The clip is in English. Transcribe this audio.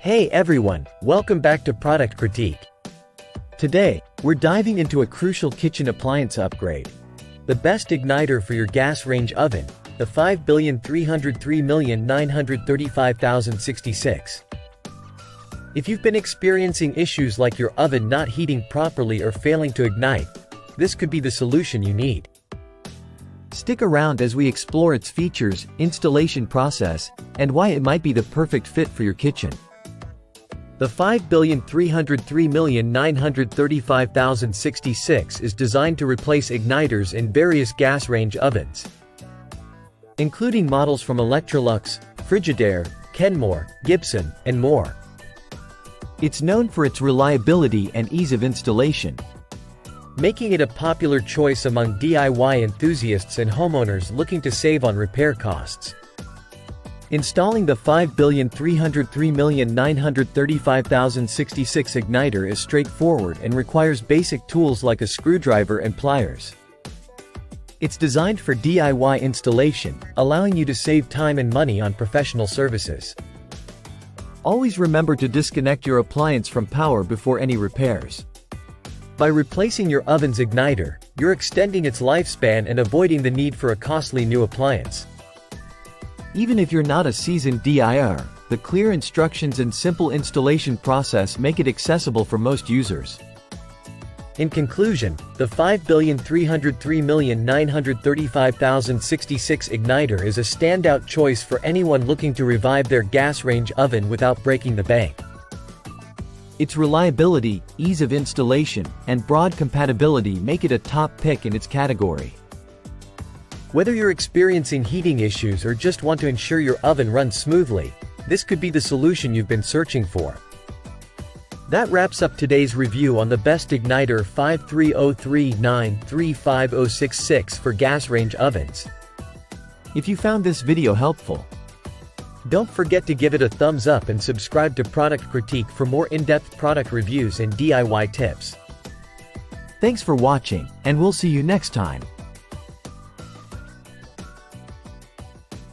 Hey everyone, welcome back to Product Critique. Today, we're diving into a crucial kitchen appliance upgrade. The best igniter for your gas range oven, the 5,303,935,066. If you've been experiencing issues like your oven not heating properly or failing to ignite, this could be the solution you need. Stick around as we explore its features, installation process, and why it might be the perfect fit for your kitchen. The 5,303,935,066 is designed to replace igniters in various gas range ovens, including models from LUXRILIX, Frigidaire, Kenmore, Gibson, and more. It's known for its reliability and ease of installation, making it a popular choice among DIY enthusiasts and homeowners looking to save on repair costs. Installing the 5,303,935,066 igniter is straightforward and requires basic tools like a screwdriver and pliers. It's designed for DIY installation, allowing you to save time and money on professional services. Always remember to disconnect your appliance from power before any repairs. By replacing your oven's igniter, you're extending its lifespan and avoiding the need for a costly new appliance. Even if you're not a seasoned DIYer, the clear instructions and simple installation process make it accessible for most users. In conclusion, the 5,303,935,066 igniter is a standout choice for anyone looking to revive their gas range oven without breaking the bank. Its reliability, ease of installation, and broad compatibility make it a top pick in its category. Whether you're experiencing heating issues or just want to ensure your oven runs smoothly, this could be the solution you've been searching for. That wraps up today's review on the best igniter 5,303,935,066 for gas range ovens. If you found this video helpful, don't forget to give it a thumbs up and subscribe to Product Critique for more in-depth product reviews and DIY tips. Thanks for watching, and we'll see you next time.